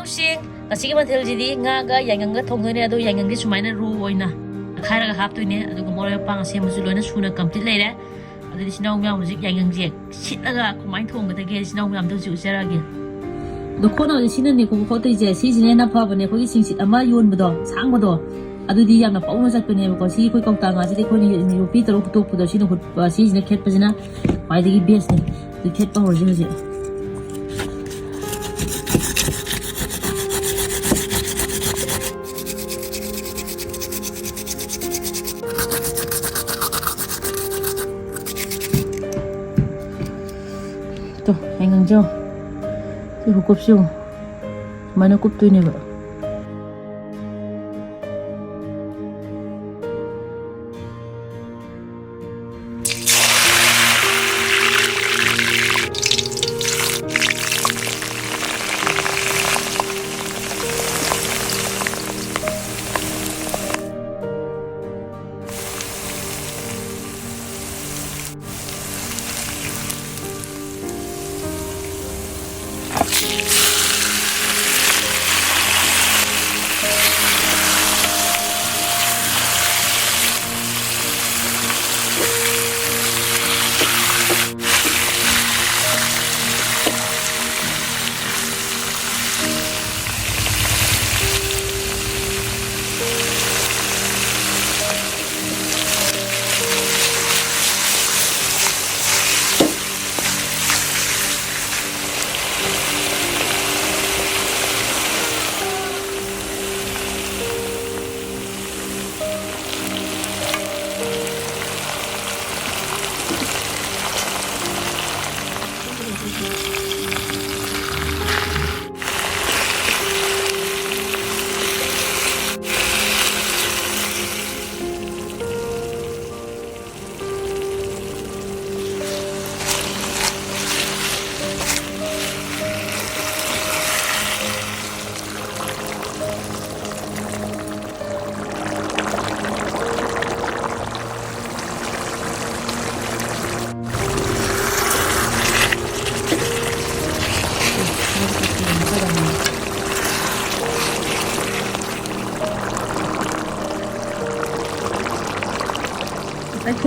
ꯏꯅꯥꯎꯁꯤꯡ ꯉꯁꯤꯒꯤ ꯃꯊꯦꯜꯁꯤꯗꯤ ꯉꯥꯒ ꯌꯥꯏꯉꯪꯒ ꯊꯣꯡꯗꯣꯏꯅꯦ ꯑꯗꯣ ꯌꯥꯏꯉꯪꯗꯤ ꯁꯨꯃꯥꯏꯅ ꯔꯨ ꯑꯣꯏꯅ ꯈꯥꯏꯔꯒ ꯍꯥꯞꯇꯣꯏꯅꯦ ꯑꯗꯨꯒ ꯃꯣꯔꯣꯛ ꯃꯄꯥꯡ ꯑꯁꯦꯝꯕꯁꯨ ꯂꯣꯏꯅ ꯁꯨꯅ ꯀꯝꯄ꯭ꯂꯤꯠ ꯂꯩꯔꯦ ꯑꯗꯨꯗꯤ ꯏꯆꯤꯟ ꯏꯅꯥꯎ ꯃꯌꯥꯝ ꯍꯧꯖꯤꯛ ꯌꯥꯏꯉꯪꯁꯦ ꯁꯤꯠꯂꯒ ꯀꯃꯥꯏꯅ ꯊꯣꯡꯒꯗꯒꯦ ꯏꯆꯤꯟ ꯏꯅꯥꯎ ꯃꯌꯥꯝꯗ ꯍꯧꯖꯤꯛ ꯎꯠꯆꯔꯛꯑꯒꯦ ꯑꯗꯣ ꯈꯣꯠꯅꯕꯗꯤ ꯁꯤꯅꯅꯦꯀꯣ ꯈꯣꯠꯇꯣꯏꯁꯦ ꯁꯤꯁꯤꯅ ꯍꯦꯟꯅ ꯐꯕꯅꯦ ꯑꯩꯈꯣꯏꯒꯤ ꯁꯤꯡꯁꯤꯠ ꯑꯃ ꯌꯣꯟꯕꯗꯣ ꯁꯥꯡꯕꯗꯣ ꯑꯗꯨꯗꯤ ꯌꯥꯝꯅ ꯄꯧꯅ ꯆꯠꯄꯅꯦꯕꯀꯣ ꯁꯤ ꯑꯩꯈꯣꯏ ꯀꯧꯇꯥ ꯉꯥꯁꯤꯗꯤ ꯑꯩꯈꯣꯏꯅ ꯌꯣꯄꯤ ꯇꯔꯨꯛ ꯍꯨꯠꯇꯣꯛꯄꯗꯣ ꯁꯤꯅ ꯍꯨꯠꯄ ꯁꯤꯁꯤꯅ ꯈꯦꯠꯄꯁꯤꯅ ꯈ꯭ꯋꯥꯏꯗꯒꯤ ꯕꯦꯁꯅꯦ ꯑꯗꯨ ꯈꯦꯠꯄ ꯍꯧꯔꯁꯤ ꯍꯧꯖꯤꯛ 또 양념죠. 이거 곱쇼 많이 곱도이네 봐.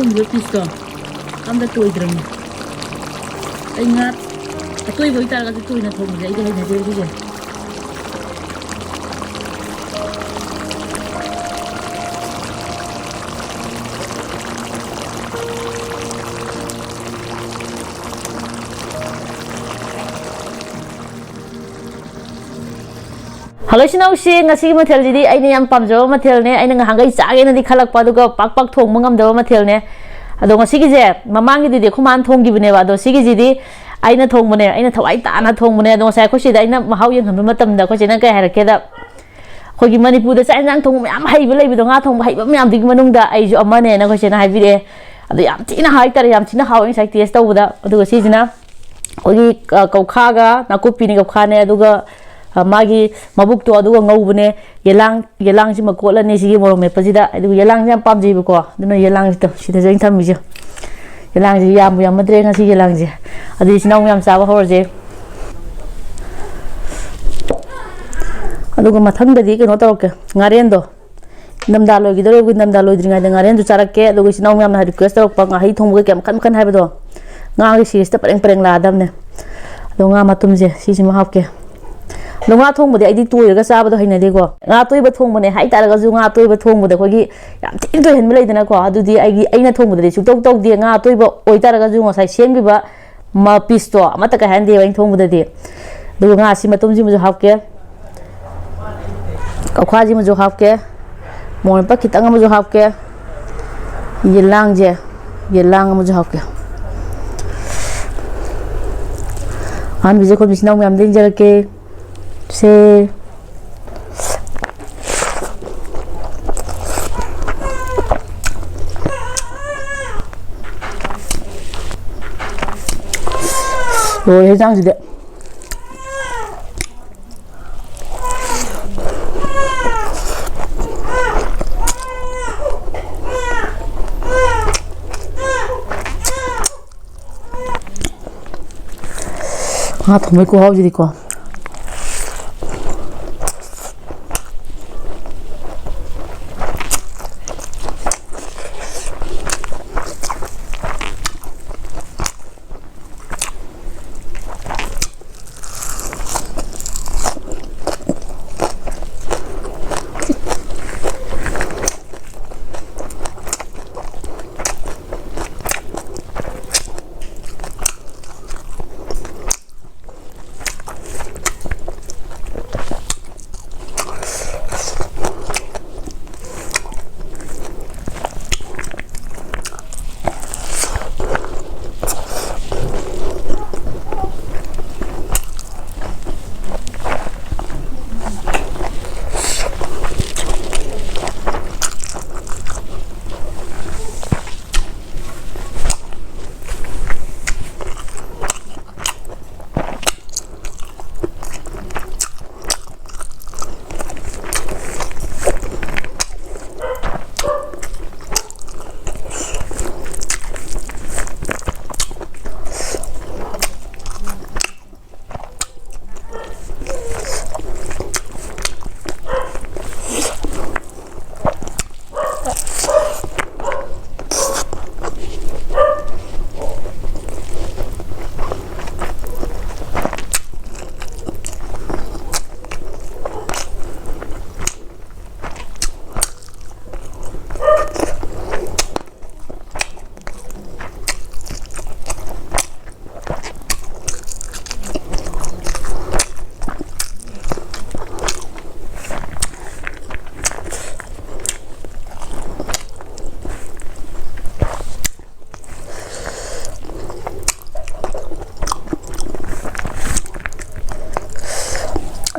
ꯊꯣꯡꯕ ꯄꯤꯁꯇꯣ ꯑꯝꯇ ꯇꯣꯏꯗ꯭ꯔꯕꯅꯤ ꯑꯩ ꯉꯥ ꯑꯇꯣꯏꯕ ꯑꯣꯏꯇꯥꯔꯒꯗꯤ ꯇꯣꯏꯅ ꯊꯣꯡꯕꯁꯦ ꯑꯩꯗꯤ ꯍꯩꯅꯗꯦ ꯁꯤꯁꯦ Hello Sinausing, ngasi mathel jidi aina yam pamjaba mathel ne aina ngahangai chagena di khalakpa aduga pak thongma ngamdaba mathel ne ado ngasi gi je mamang gi di khuman thonggi bune ba ado sigi jidi aina thongbane aina thawai taana thongbane ado sai khosi da aina mahau yen hamdu matam da khosi na kai harake da khogi manipur da sai jang thong mayam haiba leibi do nga thongba haiba mayam di manung da aiju amane na khosi na haibire ado yam tina hai tar yam tina haw sai taste tawda aduga sijina khogi kaukha ga nakupi ni kaukha ne aduga magi mabuk to aduga ngaubune yelang si makolani sigi morong mepasida adu yelang jam pamji ko duno yelang to sida jeng thamije yelang ji yam madre ngasi yelang ji adu sinau yam sawa horje aduga mathang dadi keno tawke ngarendo namda logi dore gu namda loidri ngai ngarendo charakke aduga sinau yam na request tawpa nga hai thongba kem kan haibado nga gi series ta pareng la damne adu nga matumje sisi ma hapke Lunga thong bode aidi toiraga sabado hainadego nga toiba thong bone hai taraga ju nga toiba thong bode khogi yam tin to hen leidana ko adudi aigi aina thong bode su tok tok de nga toiba oi taraga ju ngosai sembiba ma pisto amata ka hande wain thong bode de du nga si matum ji mu hapke kaukha ji mu hapke mon pa kitang mu hapke yelang mu hapke han bije ko bisna mu am din jarake se rồi 해장 gì đấy 아, 정말 고하지 이거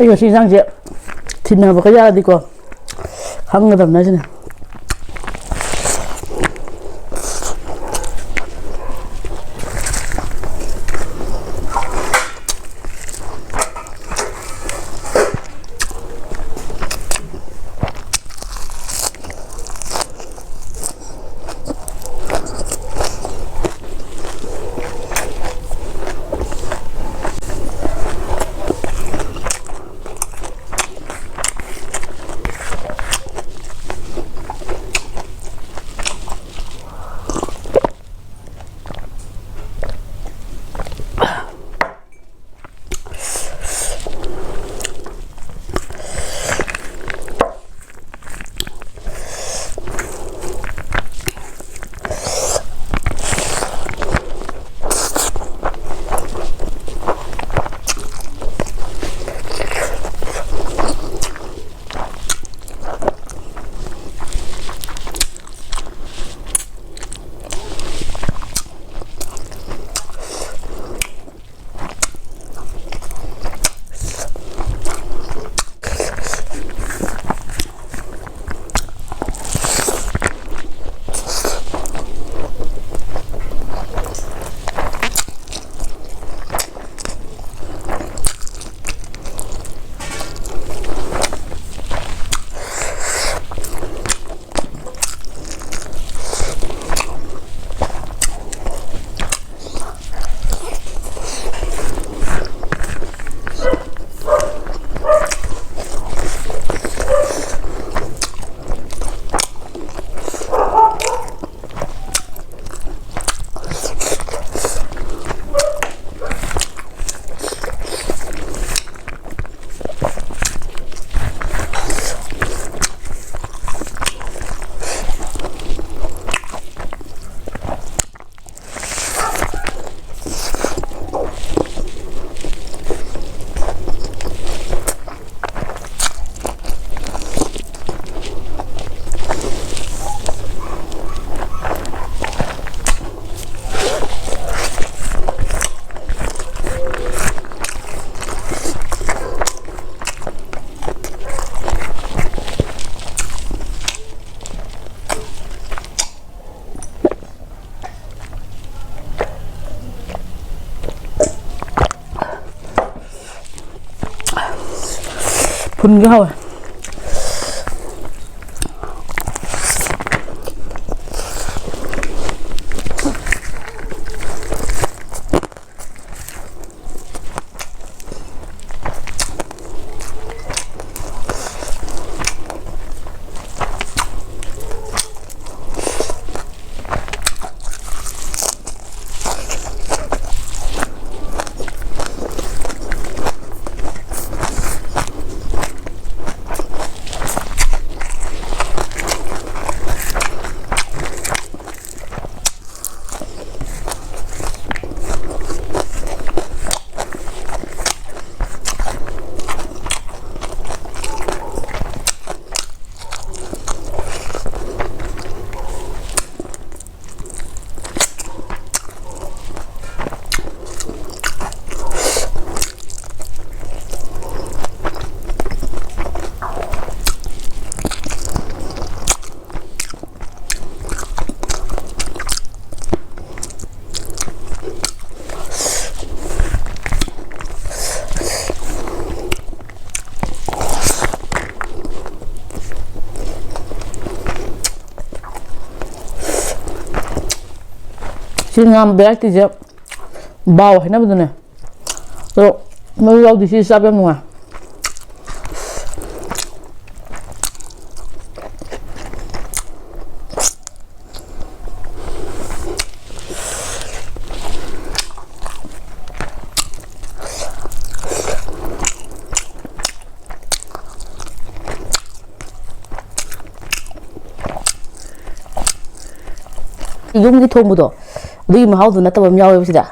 이거 시상제 뒷나무 가야 되고 한거도 나지네. 분개하고 지금 매할 이제 bao hay nắp này rồi mới lâu thì xin sao em ngoài dùng cái thùng một đồ đi mà hao tụi nó tao bấm nhau em gì đã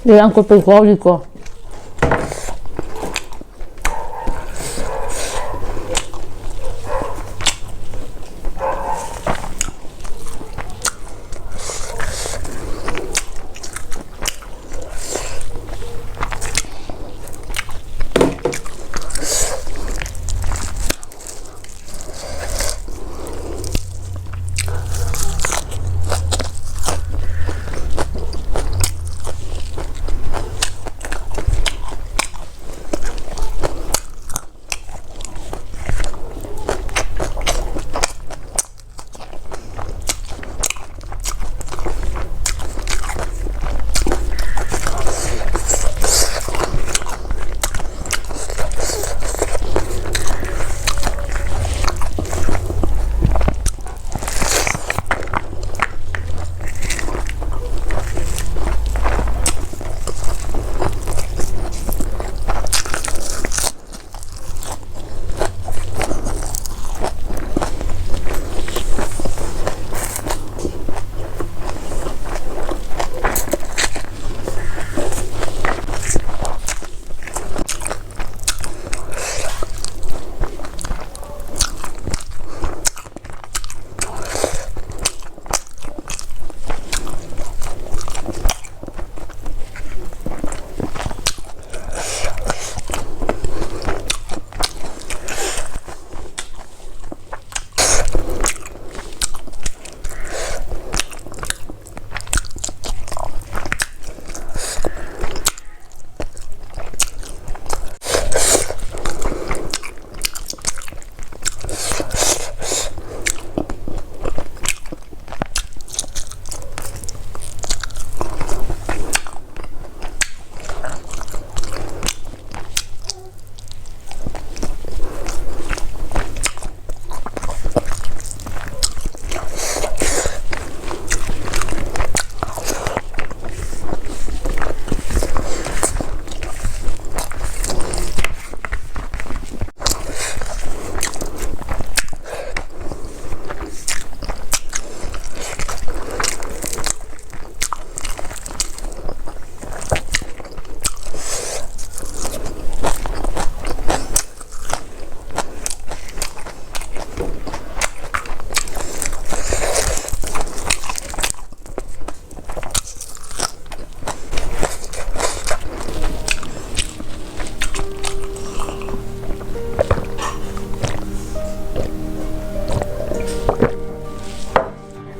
얘랑 것도 있고 어디 있고.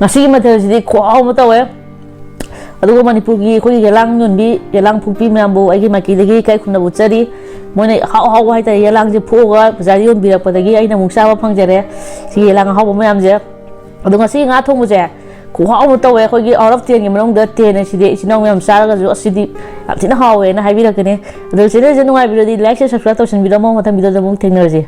ngasi mathilsidi khwau ma tawe adugo manipurgi khoi yelang nunbi yelang phukpi mambo agi makidagi kai khunna buchari moina haw haw hai ta yelang je phoga bajari on birak padagi aina mungsa ba phangjare si yelang haw mayam je adu ngasi nga thong buje khwau ma tawe khoi out of 10 gi manong da 10 sidi sinong mayam saraga ju asidi atina hawe na haibirakane adu sele je nungai birodi like subscribe to sin bidamo mathang video jamung thengnarji